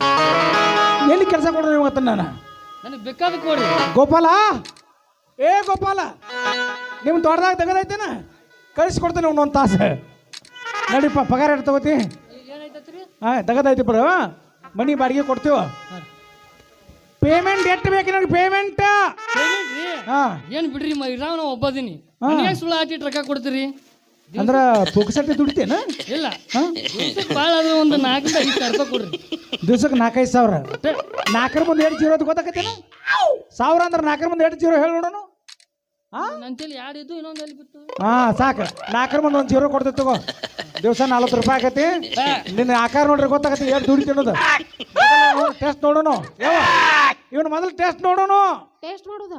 ಎಲ್ಲಿ ಕೆಲಸ ಕೊಡೋಣ ಇವತ್ತ ನಾನು? ನನಗೆ ಬೇಕಾದ ಕೊಡಿ. ಗೋಪಾಲ, ಏ ಗೋಪಾಲ, ನಿಮ್ಮ ತೋಟದಾಗ ತೆಗದೈತೇನ? ಕಳಿಸ್ಕೊಡ್ತೇನೆ ಒಂದೊಂದು ತಾಸು. ನಡಿಪ್ಪ, ಪಗಾರ ಎಷ್ಟು ತಗೋತಿ? ಏನಾಯ್ತತ್ರಿ? ಹಾಂ ತೆಗದೈತಿ ಬರ ಮನಿ ಬಾಡಿಗೆ ಕೊಡ್ತೀವ. ಪೇಮೆಂಟ್ ಎಷ್ಟು ಬೇಕು ನನಗೆ? ಪೇಮೆಂಟ್ ಪೇಮೆಂಟ್ ರೀ? ಹಾಂ ಏನು ಬಿಡ್ರಿ, ಇರಾವ್ ನಾವು ಒಬ್ಬದೀನಿ. ಹಾ. ನನಗೆ ಸುಳ್ಳು ಹಾಕಿ ರೊಕ್ಕ ಕೊಡ್ತೀರಿ? ಅಂದ್ರೆ ಪುಕ್ಸಟ್ಟಿ ದುಡಿತೇನ? ಇಲ್ಲ, ಹಾಂ ಭಾಳ ಅದು ಒಂದು 4-5 ರೂಪಾಯಿ ಕೊಡ್ರಿ. ದಿವ್ಸಕ್ಕೆ 4-5 ಸಾವಿರ. 4 ಮುಂದೆ 8 ಜೀರೋ ಗೊತ್ತಾಕತ್ತೇನ? 1000 ಅಂದ್ರೆ 4 ಮುಂದೆ 8 ಜೀರೋ ಹೇಳಿ ನೋಡೋಣ. ಹಾಂ ನಂತೇಳಿ ಎರಡು ಇದ್ದು ಇನ್ನೊಂದು ಎಲ್ಲಿ ಬಿತ್ತು? ಹಾಂ ಸಾಕು. 4 ಮುಂದೆ 1 ಜೀರೋ ಕೊಡ್ತೈತೆ ತಗೋ. ದಿವಸ 40 ರೂಪಾಯಿ ಆಗತಿ. ನಿನ್ನ ಆಕಾರ ನೋಡ್ರಿ ಗೊತ್ತಾಗತ್ತೆ ಎಷ್ಟು ದುಡಿತಿ ಅನ್ನೋದು. ಟೆಸ್ಟ್ ನೋಡೋಣ ಯಾವ ಇವನು ಮೊದಲು ಟೆಸ್ಟ್ ನೋಡೋಣ. ಟೇಸ್ಟ್ ಮಾಡೋದ?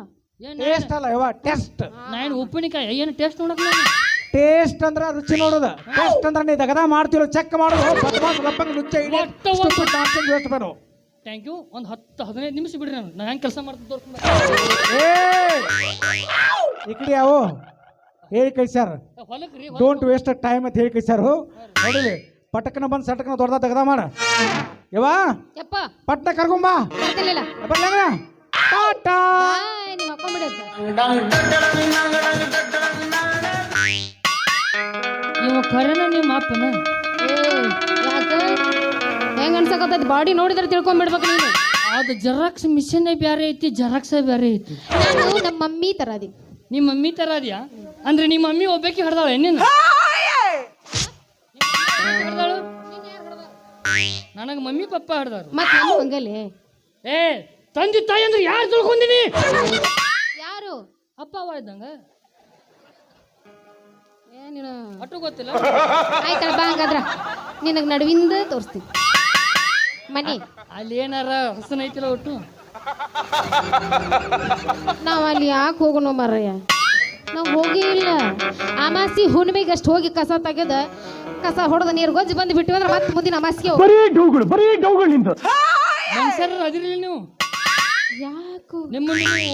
ಟೇಸ್ಟ್ ಅಲ್ಲ ಯಾವ ಟೆಸ್ಟ್. ನಾ ಏನು ಉಪ್ಪಿನಕಾಯಿ ಏನು ಟೇಸ್ಟ್ ನೋಡಕ್ ನಾನು? ಟೇಸ್ಟ್ ಅಂದ್ರೆ ರುಚಿ ನೋಡೋದು. ಟೆಸ್ಟ್ ಅಂದ್ರೆ ನೀ ದಗದ ಮಾಡ್ತಿರೋ ಚೆಕ್ ಮಾಡೋದು. ಬದ್ಮಾಸ್ ಲಪ್ಪಂಗ್ ರುಚಿ ವೇಸ್ಟ್ ಬರೋ. Thank you. ಒಂದು 10-15 ನಿಮಿಷ ಬಿಡ್ರಿ, ನಾನು ಹೆಂಗೆ ಕೆಲಸ ಮಾಡ್ತೀನಿ ತೋರಿಸ್ತೀನಿ. ಈ ಕಡೆ ಯಾವ ಹೇಳಿ ಕಳಿಸ್ಯಾರ, ಹೊಲಕ್ಕೆ ರೀ, ಡೋಂಟ್ ವೇಸ್ಟ್ ಟೈಮ್ ಅಂತ ಹೇಳಿ ಕಳಿಸ್ಯಾರು. ನೋಡಿಲಿ ಪಟಕನ ಬಂದು ಸಟಕನ ದೊಡ್ಡದ ತೆಗದ ಮಾಡ ಯವ್ವ, ಯಪ್ಪ ಪಟ್ನ ಕರ್ಕೊಂಬಾ ಬರ್ತಿರ್ಲಿಲ್ಲ. ಬರ್ಲಂಗ ಟಾಟಾ. ನೀವು ಹಾಕೊಂಡ್ಬಿಡತ್ತ. ಇವ ಖರೇನ ನಿಮ್ಮ ಅಪ್ಪನ? ಯಾಕ ಹೆಂಗ ಅನ್ಸಕತ್ತದ? ಬಾಡಿ ನೋಡಿದ್ರೆ ತಿಳ್ಕೊಂಡ್ಬಿಡ್ಬೇಕು ನೀನು. ಅದು ಜೆರಾಕ್ಸ್ ಮಿಷನ್ ಬೇರೆ ಐತಿ, ಜೆರಾಕ್ಸ್ ಬೇರೆ ಐತಿ. ನಾನು ನಮ್ಮ ಮಮ್ಮಿ ತರ ಅದಿ. ನಿಮ್ಮ ಮಮ್ಮಿ ತರ ಅದ್ಯಾ? ಅಂದ್ರೆ ನಿಮ್ಮ ಮಮ್ಮಿ ಒಬ್ಬಾಕಿ ಹಡ್ದಾಳ ಏನೇನು? ನನಗೆ ಮಮ್ಮಿ ಪಪ್ಪ ಹಡ್ದಾರ. ಮತ್ ನಾನು ಹಂಗಲ್ಲಿ ಏ ತಂದೆ ತಾಯಿ ಅಂದ್ರೆ ಯಾರು ತಿಳ್ಕೊಂಡಿನಿ? ಯಾರು? ಅಪ್ಪ ಅವ ಇದ್ದಂಗ ಏನಿನ ಅಟ್ಟು ಗೊತ್ತಿಲ್ಲ. ಆಯ್ತಳ ಬಾ ಹಂಗಾದ್ರ ನಿನಗೆ ನಡುವಿಂದ ತೋರಿಸ್ತೀನಿ ಮನಿ. ಅಲ್ಲಿ ಏನಾರ ಹಸನ ಐತಿಲ್ಲ ಒಟ್ಟು. ನಾವು ಅಲ್ಲಿ ಯಾಕೆ ಹೋಗೋಣ ಮಾರಯ್ಯ? ನಾವು ಹೋಗೇ ಇಲ್ಲ. ಅಮಾಸಿ ಹುಣ್ಣಿಮೆಗೆ ಅಷ್ಟು ಹೋಗಿ ಕಸ ತೆಗೆದ ಕಸ ಹೊಡೆದ ನೀರು ಗೊಜ್ಜು ಬಂದು ಬಿಟ್ಟಿವಿ ಅಂದ್ರೆ ಮತ್ತೆ ಮುಂದಿನ ಅಮಾಸಿಗೆ ಮನುಷ್ಯರ ಅದಿರಲಿಲ್ಲ ನೀವು. ಯಾಕು ನಿಮ್ಮ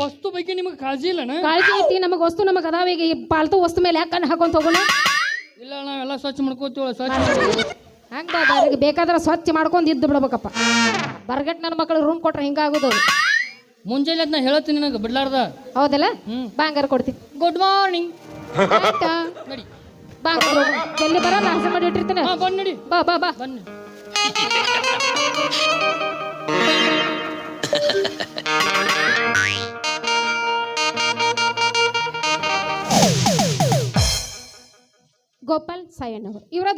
ವಸ್ತು ಬಗ್ಗೆ ನಿಮಗೆ ಕಾಳಜಿ ಇಲ್ಲನ? ಕಾಳಜಿ ಐತಿ ನಮಗೆ. ವಸ್ತು ನಮಗೆ ಅದಾವ. ಈಗ ಈ ಪಾಲ್ತು ವಸ್ತು ಮೇಲೆ ಯಾಕೆ ಕಣ್ಣು ಹಾಕೊಂತ ಹೋಗೋಣ? ಇಲ್ಲ, ನಾವೆಲ್ಲ ಸ್ವಚ್ಛ ಮಾಡ್ಕೋತೀವಲ್ಲ. ಸ್ವಚ್ಛ ಹಂಗ ಅವ್ರಿಗೆ ಬೇಕಾದ್ರೆ ಸ್ವಚ್ಛ ಮಾಡ್ಕೊಂಡು ಇದ್ದು ಬಿಡ್ಬೇಕಪ್ಪ. ಬರ್ಗಟ್ ನನ್ನ ಮಕ್ಕಳು ರೂಮ್ ಕೊಟ್ರೆ ಹಿಂಗಾಗೋದು. ಮುಂಜಾನೆ ಅದ್ ನಾ ಹೇಳ್ತೀನಿ ನನಗೆ ಬಿಡ್ಲಾರ್ದ. ಹೌದಲ್ಲ? ಬಾ ಹಂಗಾರ ಕೊಡ್ತೀನಿ. Good morning. ಆಯ್ತಾ? ನಡಿ ಬಾ ಜಲ್ದಿ ಬರ, ನಾಶ ಮಾಡಿ ಇಟ್ಟಿರ್ತೇನೆ. ಹಾ ಬಂದ್ ನಡಿ. ಬಾ ಬಾ ಬಾ. ಬನ್ನಿ. ಗೋಪಾಲ್ ಸಾಯಣ್ಣ ಇವರಾದ್ರು